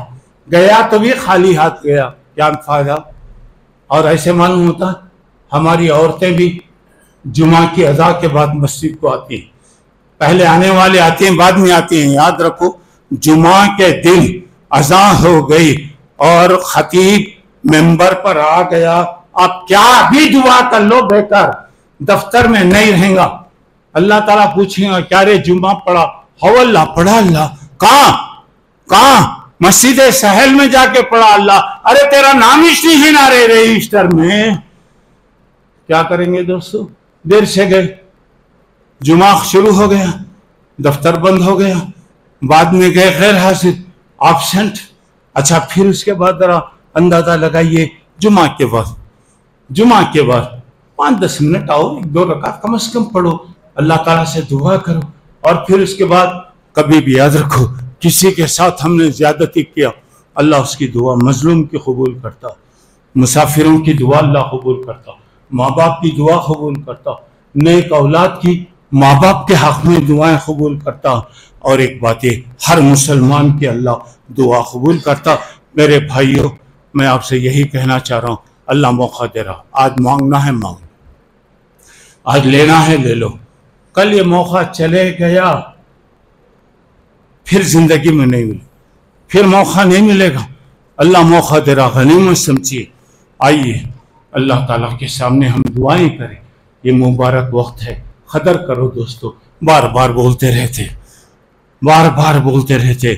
گیا تو بھی خالی ہاتھ گیا، کیا فائدہ. اور ایسے معلوم ہوتا ہماری عورتیں بھی جمعہ کی اذان کے بعد مسجد کو آتی ہیں. پہلے آنے والے آتے ہیں، بعد میں آتے ہیں. یاد رکھو جمعہ کے دن اذان ہو گئی اور خطیب ممبر پر آ گیا، آپ کیا بھی دعا کر لو بیکار، دفتر میں نہیں رہیں گا. اللہ تعالیٰ پوچھیں گا کیا رے جمعہ پڑھا؟ ہو اللہ پڑھا. اللہ کہاں مسجد سہل میں جا کے پڑھا. اللہ ارے تیرا نام ہی نہیں ہے نا رے رجسٹر میں. کیا کریں گے دوستو؟ دیر سے گئے، جمعہ شروع ہو گیا، دفتر بند ہو گیا، بعد میں گئے غیر حاضر، آبسینٹ. اچھا پھر اس کے بعد ذرا اندازہ لگائیے جمعہ کے بعد 5-10 منٹ آؤ، 1-2 رکعت کم از کم پڑھو، اللہ تعالیٰ سے دعا کرو. اور پھر اس کے بعد کبھی بھی یاد رکھو کسی کے ساتھ ہم نے زیادتی کیا، اللہ اس کی دعا مظلوم کی قبول کرتا، مسافروں کی دعا اللہ قبول کرتا، ماں باپ کی دعا قبول کرتا، نیک اولاد کی ماں باپ کے حق میں دعائیں قبول کرتا. اور ایک بات ہے، ہر مسلمان کی اللہ دعا قبول کرتا. میرے بھائیوں میں آپ سے یہی کہنا چاہ رہا ہوں، اللہ موقع دے رہا. آج مانگنا ہے مانگ لو، آج لینا ہے لے لو. کل یہ موقع چلے گیا پھر زندگی میں نہیں ملے، پھر موقع نہیں ملے گا. اللہ موقع دے رہا، غنیمت سمجھیے. آئیے اللہ تعالیٰ کے سامنے ہم دعائیں کریں. یہ مبارک وقت ہے، قدر کرو دوستو. بار بار بولتے رہتے،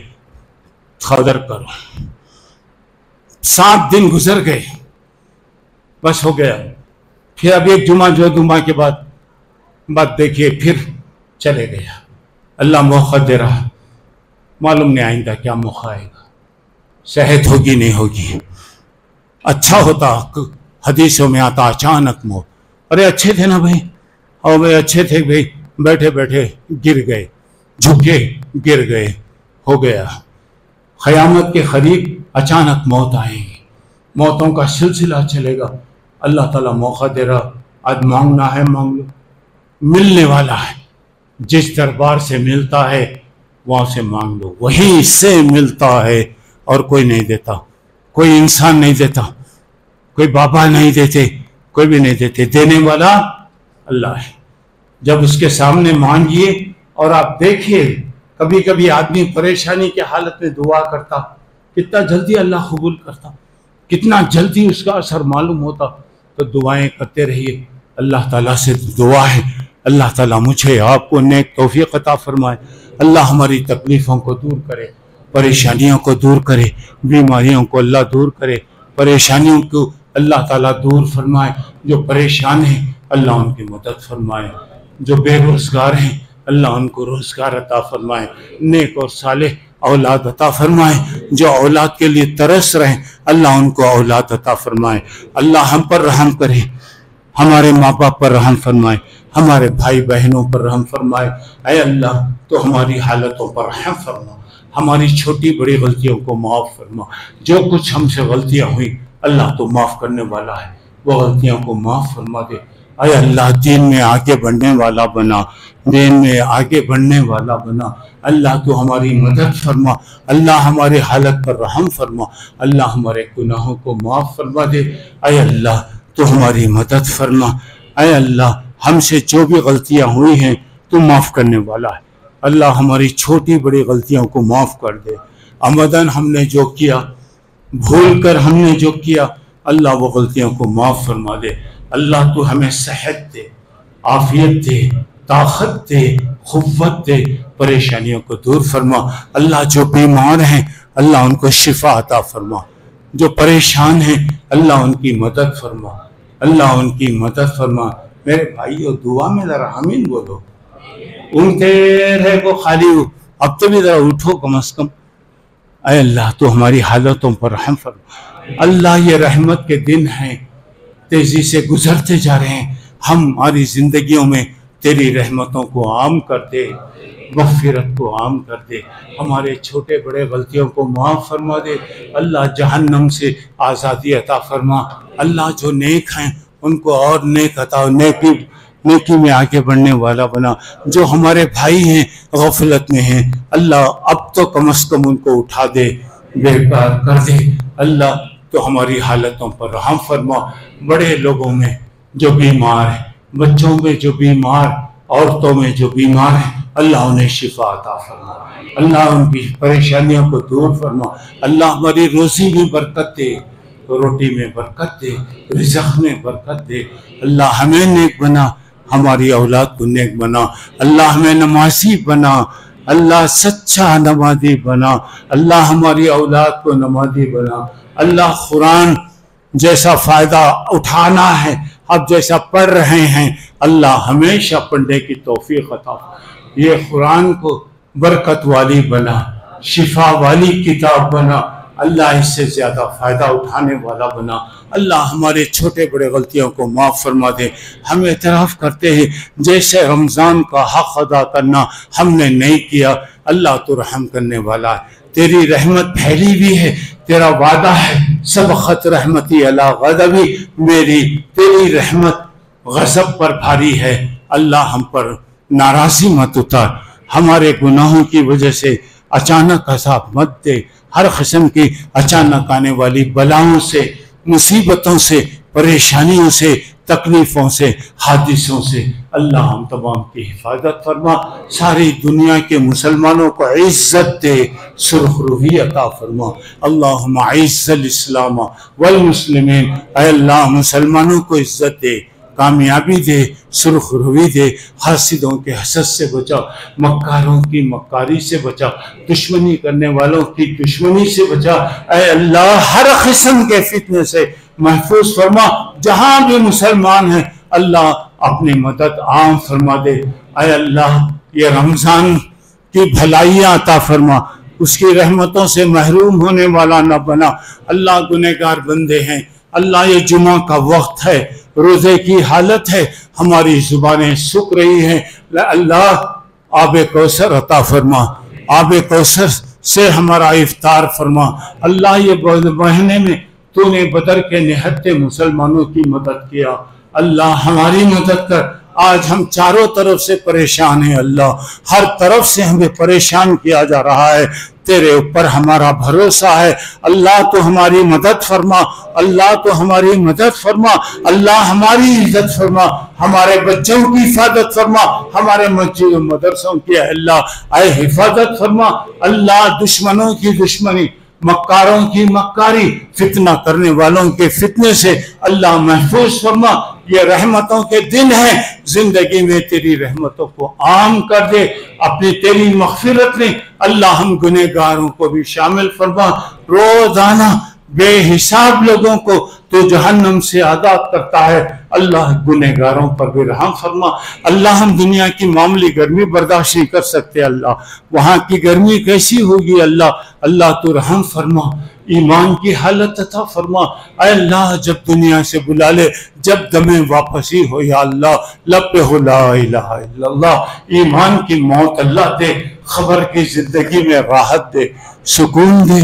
قدر کرو. 7 دن گزر گئے، بس ہو گیا. پھر اب ایک جمعہ جو جمعہ کے بعد بات دیکھیے پھر چلے گیا. اللہ موقع دے رہا، معلوم نہیں آئندہ کیا موقع آئے گا، صحت ہوگی نہیں ہوگی. اچھا ہوتا حدیثوں میں آتا اچانک موت. ارے اچھے تھے نا بھائی، اور بھائی اچھے تھے بھائی، بیٹھے بیٹھے گر گئے، جھکے گر گئے، ہو گیا. قیامت کے قریب اچانک موت آئے گی، موتوں کا سلسلہ چلے گا. اللہ تعالیٰ موقع دے رہا، آج مانگنا ہے مانگ لو. ملنے والا ہے، جس دربار سے ملتا ہے وہاں سے مانگ لو. وہیں سے ملتا ہے اور کوئی نہیں دیتا، کوئی انسان نہیں دیتا، کوئی بابا نہیں دیتے، کوئی بھی نہیں دیتے. دینے والا اللہ ہے. جب اس کے سامنے مانگیے. اور آپ دیکھیے کبھی کبھی آدمی پریشانی کے حالت میں دعا کرتا، کتنا جلدی اللہ قبول کرتا، کتنا جلدی اس کا اثر معلوم ہوتا. تو دعائیں کرتے رہیے. اللہ تعالیٰ سے دعا ہے اللہ تعالیٰ مجھے آپ کو نیک توفیق عطا فرمائے. اللہ ہماری تکلیفوں کو دور کرے، پریشانیوں کو دور کرے، بیماریوں کو اللہ دور کرے، پریشانیوں کو اللہ تعالیٰ دور فرمائے. جو پریشان ہیں اللہ ان کی مدد فرمائے، جو بے روزگار ہیں اللہ ان کو روزگار عطا فرمائے، نیک اور صالح اولاد عطا فرمائے. جو اولاد کے لیے ترس رہے اللہ ان کو اولاد عطا فرمائے. اللہ ہم پر رحم کرے، ہمارے ماں باپ پر رحم فرمائے، ہمارے بھائی بہنوں پر رحم فرمائے. اے اللہ تو ہماری حالتوں پر رحم فرما، ہماری چھوٹی بڑی غلطیوں کو معاف فرما. جو کچھ ہم سے غلطیاں ہوئیں اللہ تو معاف کرنے والا ہے، وہ غلطیوں کو معاف فرما دے. اے اللہ دین میں آگے بڑھنے والا بنا، دین میں آگے بڑھنے والا بنا. اللہ تو ہماری مدد فرما، اللہ ہمارے حالت پر رحم فرما، اللہ ہمارے گناہوں کو معاف فرما دے. اے اللہ تو ہماری مدد فرما. اے اللہ ہم سے جو بھی غلطیاں ہوئی ہیں تو معاف کرنے والا ہے۔ اللہ ہماری چھوٹی بڑی غلطیوں کو معاف کر دے۔ عمدن ہم نے جو کیا، بھول کر ہم نے جو کیا، اللہ وہ غلطیوں کو معاف فرما دے۔ اللہ تو ہمیں صحت دے، عافیت دے، طاقت دے، قوت دے، پریشانیوں کو دور فرما۔ اللہ جو بیمار ہیں اللہ ان کو شفا عطا فرما، جو پریشان ہیں اللہ ان کی مدد فرما، اللہ ان کی مدد فرما۔ میرے بھائیو دعا میں ذرا آمین بولو، اونگتے رہے کو خالی ہو، اب تو بھی ذرا اٹھو کم از کم۔ اے اللہ تو ہماری حالتوں پر رحم فرما۔ اللہ یہ رحمت کے دن ہیں، تیزی سے گزرتے جا رہے ہیں، ہماری زندگیوں میں تیری رحمتوں کو عام کر دے، مغفرت کو عام کر دے، ہمارے چھوٹے بڑے غلطیوں کو معاف فرما دے۔ اللہ جہنم سے آزادی عطا فرما۔ اللہ جو نیک ہیں ان کو اور نیک عطا، نیکی میں آگے بڑھنے والا بنا۔ جو ہمارے بھائی ہیں غفلت میں ہیں اللہ اب تو کم از کم ان کو اٹھا دے، بیدار کر دے۔ اللہ تو ہماری حالتوں پر رحم فرما۔ بڑے لوگوں میں جو بیمار ہیں، بچوں میں جو بیمار، عورتوں میں جو بیمار ہیں اللہ انہیں شفا عطا فرما، اللہ ان کی پریشانیوں کو دور فرما۔ اللہ ہماری روزی میں برکت دے، روٹی میں برکت دے، رزق میں برکت دے۔ اللہ ہمیں نیک بنا، ہماری اولاد کو نیک بنا۔ اللہ ہمیں نمازی بنا، اللہ سچا نمازی بنا۔ اللہ ہماری اولاد کو نمازی بنا۔ اللہ قرآن جیسا فائدہ اٹھانا ہے اب جیسا پڑھ رہے ہیں اللہ ہمیشہ پڑھنے کی توفیق عطا۔ یہ قرآن کو برکت والی بنا، شفا والی کتاب بنا، اللہ اس سے زیادہ فائدہ اٹھانے والا بنا۔ اللہ ہمارے چھوٹے بڑے غلطیوں کو معاف فرما دے۔ ہم اعتراف کرتے ہیں جیسے رمضان کا حق ادا کرنا ہم نے نہیں کیا، اللہ تو رحم کرنے والا ہے، تیری رحمت پھیلی بھی ہے، تیرا وعدہ ہے سبقت رحمتی علی غضبی، میری تیری رحمت غضب پر بھاری ہے۔ اللہ ہم پر ناراضی مت اتار، ہمارے گناہوں کی وجہ سے اچانک عذاب مت دے، ہر قسم کی اچانک آنے والی بلاؤں سے، مصیبتوں سے، پریشانیوں سے، تکلیفوں سے، حادثوں سے اللہ ہم تمام کی حفاظت فرما۔ ساری دنیا کے مسلمانوں کو عزت دے، سرخ روحی عطا فرما۔ اللہم اعز الاسلام والمسلمین، اے اللہ مسلمانوں کو عزت دے، کامیابی دے، سرخ روی دے، حاسدوں کے حسد سے بچا، مکاروں کی مکاری سے بچا، دشمنی کرنے والوں کی دشمنی سے بچا۔ اے اللہ ہر قسم کے فتنے سے محفوظ فرما۔ جہاں بھی مسلمان ہیں اللہ اپنی مدد عام فرما دے۔ اے اللہ یہ رمضان کی بھلائیاں عطا فرما، اس کی رحمتوں سے محروم ہونے والا نہ بنا۔ اللہ گنہگار بندے ہیں، اللہ یہ جمعہ کا وقت ہے، روزے کی حالت ہے، ہماری زبانیں سوکھ رہی ہیں، اللہ آب کوثر عطا فرما، آب کوثر سے ہمارا افطار فرما۔ اللہ یہ مہینے میں تو نے بدر کے نہتے مسلمانوں کی مدد کیا، اللہ ہماری مدد کر۔ آج ہم چاروں طرف سے پریشان ہیں اللہ، ہر طرف سے ہمیں پریشان کیا جا رہا ہے، تیرے اوپر ہمارا بھروسہ ہے، اللہ تو ہماری مدد فرما، اللہ تو ہماری مدد فرما، اللہ ہماری عزت فرما، ہمارے بچوں کی حفاظت فرما، ہمارے مسجد و مدرسوں کی اللہ اے حفاظت فرما۔ اللہ دشمنوں کی دشمنی، مکاروں کی مکاری، فتنہ کرنے والوں کے فتنے سے اللہ محفوظ فرما۔ یہ رحمتوں کے دن ہیں، زندگی میں تیری رحمتوں کو عام کر دے، اپنی تیری مغفرت میں اللہ ہم گنہگاروں کو بھی شامل فرما۔ روزانہ بے حساب لوگوں کو تو جہنم سے آزاد کرتا ہے، اللہ گنہگاروں پر بھی رحم فرما۔ اللہ ہم دنیا کی معمولی گرمی برداشت نہیں کر سکتے، اللہ وہاں کی گرمی کیسی ہوگی، اللہ تو رحم فرما، ایمان کی حالت عطا فرما۔ اے اللہ جب دنیا سے بلا لے، جب دمیں واپسی ہو یا اللہ، لب پہ ہو لا الہ الا اللہ، ایمان کی موت اللہ دے، خبر کی زندگی میں راحت دے، سکون دے،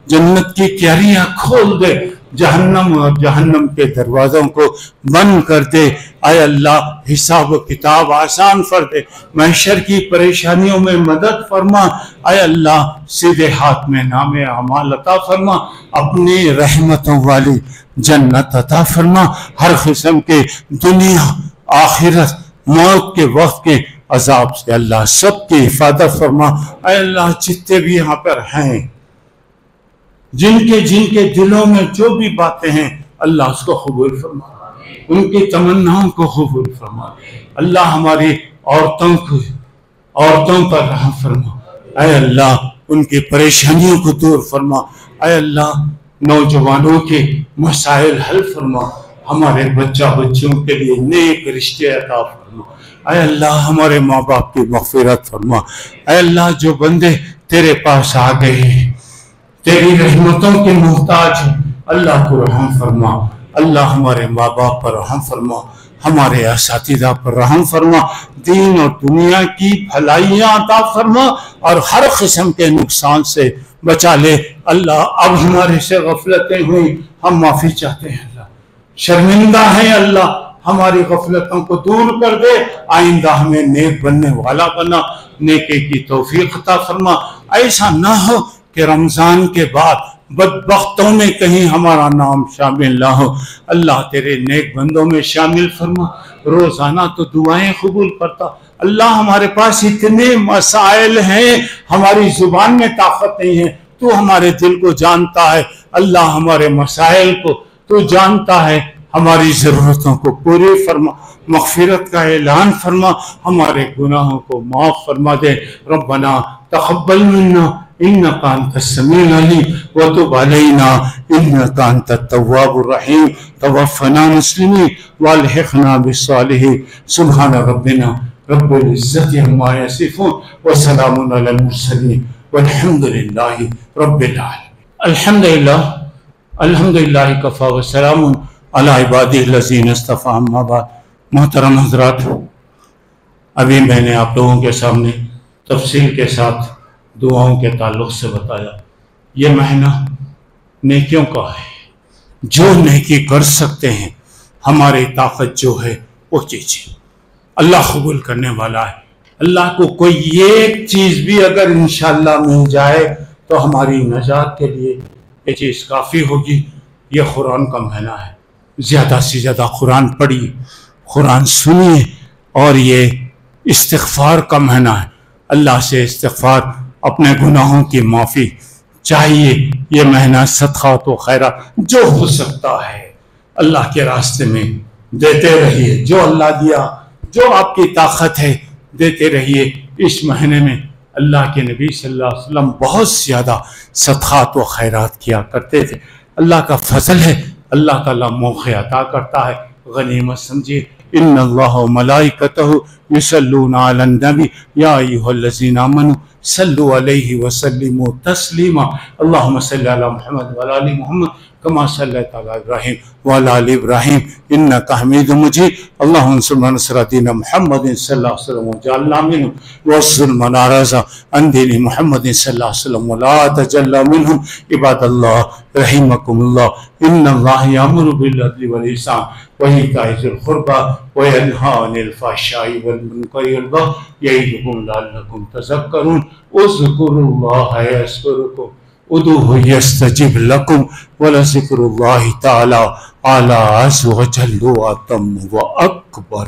جنت کی کیاریاں کھول دے، جہنم اور جہنم کے دروازوں کو بند کر دے۔ اے اللہ حساب و کتاب آسان کر دے، محشر کی پریشانیوں میں مدد فرما۔ اے اللہ سیدھے ہاتھ میں نام اعمال عطا فرما، اپنی رحمتوں والی جنت عطا فرما، ہر قسم کے دنیا آخرت موت کے وقت کے عذاب سے اللہ سب کی حفاظت فرما۔ اے اللہ جتنے بھی یہاں پر ہیں، جن کے دلوں میں جو بھی باتیں ہیں اللہ اس کو قبول فرما، ان کی تمناؤں کو قبول فرما۔ اللہ ہماری عورتوں پر رحم فرما۔ اے اللہ ان کی پریشانیوں کو دور فرما۔ اے اللہ نوجوانوں کے مسائل حل فرما۔ ہمارے بچوں کے لیے نیک رشتے عطا فرما۔ اے اللہ ہمارے ماں باپ کی مغفرت فرما۔ اے اللہ جو بندے تیرے پاس آ گئے ہیں، تیری رحمتوں کے محتاج ہیں، اللہ کو رحم فرما۔ اللہ ہمارے ماں باپ پر رحم فرما، ہمارے اساتذہ پر رحم فرما، دین اور دنیا کی بھلائیاں عطا فرما اور ہر قسم کے نقصان سے بچا لے۔ اللہ اب ہمارے سے غفلتیں ہوئی، ہم معافی چاہتے ہیں، اللہ شرمندہ ہیں، اللہ ہماری غفلتوں کو دور کر دے، آئندہ ہمیں نیک بننے والا بنا، نیکی کی توفیق عطا فرما۔ ایسا نہ ہو کہ رمضان کے بعد بدبختوں میں کہیں ہمارا نام شامل نہ ہو۔ اللہ تیرے نیک بندوں میں شامل فرما، روزانہ تو دعائیں قبول کرتا۔ اللہ ہمارے پاس اتنے مسائل ہیں، ہماری زبان میں طاقت نہیں ہے، تو ہمارے دل کو جانتا ہے۔ اللہ ہمارے مسائل کو تو جانتا ہے، ہماری ضرورتوں کو پوری فرما، مغفرت کا اعلان فرما، ہمارے گناہوں کو معاف فرما دے۔ ربنا تقبل منا انك انت السميع العليم وتب علينا انك انت التواب الرحيم توفنا مسلمين والحقنا بالصالحين سبحان ربنا رب العزة عما يصفون وسلام على المرسلين والحمد لله رب العالمين۔ الحمد للہ کفا وسلام علی عبادہ الذین اصطفیٰ، اما بعد۔ محترم حضرات، ابھی میں نے آپ لوگوں کے سامنے تفصیل کے ساتھ دعاؤں کے تعلق سے بتایا، یہ مہینہ نیکیوں کا ہے، جو نیکی کر سکتے ہیں، ہماری طاقت جو ہے وہ کیجیے، اللہ قبول کرنے والا ہے۔ اللہ کو کوئی ایک چیز بھی اگر انشاءاللہ مل جائے تو ہماری نجات کے لیے یہ چیز کافی ہوگی۔ یہ قرآن کا مہینہ ہے، زیادہ سے زیادہ قرآن پڑھیے، قرآن سنیے، اور یہ استغفار کا مہینہ ہے، اللہ سے استغفار، اپنے گناہوں کی معافی چاہیے۔ یہ مہینہ صدقات و خیرات جو ہو سکتا ہے اللہ کے راستے میں دیتے رہیے، جو اللہ دیا، جو آپ کی طاقت ہے دیتے رہیے۔ اس مہینے میں اللہ کے نبی صلی اللہ علیہ وسلم بہت زیادہ صدقات و خیرات کیا کرتے تھے۔ اللہ کا فضل ہے، اللہ تعالیٰ موقع عطا کرتا ہے، غنیمت سمجھیے۔ ان اللہ و ملائکتہ یصلون علی النبی یا ایھا الذین آمنوا صلوا علیہ وسلموا تسلیما اللہم صلی علی محمد وعلی آل محمد کما صلیت علی ابراہیم وعلی آل ابراہیم انک حمید مجید اللہم انصر من نصر دین محمد صلی اللہ علیہ وسلم وجعلنا منہم وانصر من اعرض عن دین محمد صلی اللہ علیہ وسلم ولا تجل منہم عباد اللہ رحمکم اللہ ان اللہ یامر بالعدل والاحسان وایتاء ذی القربى وینہی عن الفحشاء والمنکر والبغی یعظکم لعلکم تذکرون اذکروا اللہ یذکرکم ادعوہ یستجب لکم ولذکر اللہ تعالی اعلی عز وجل واتم واکبر۔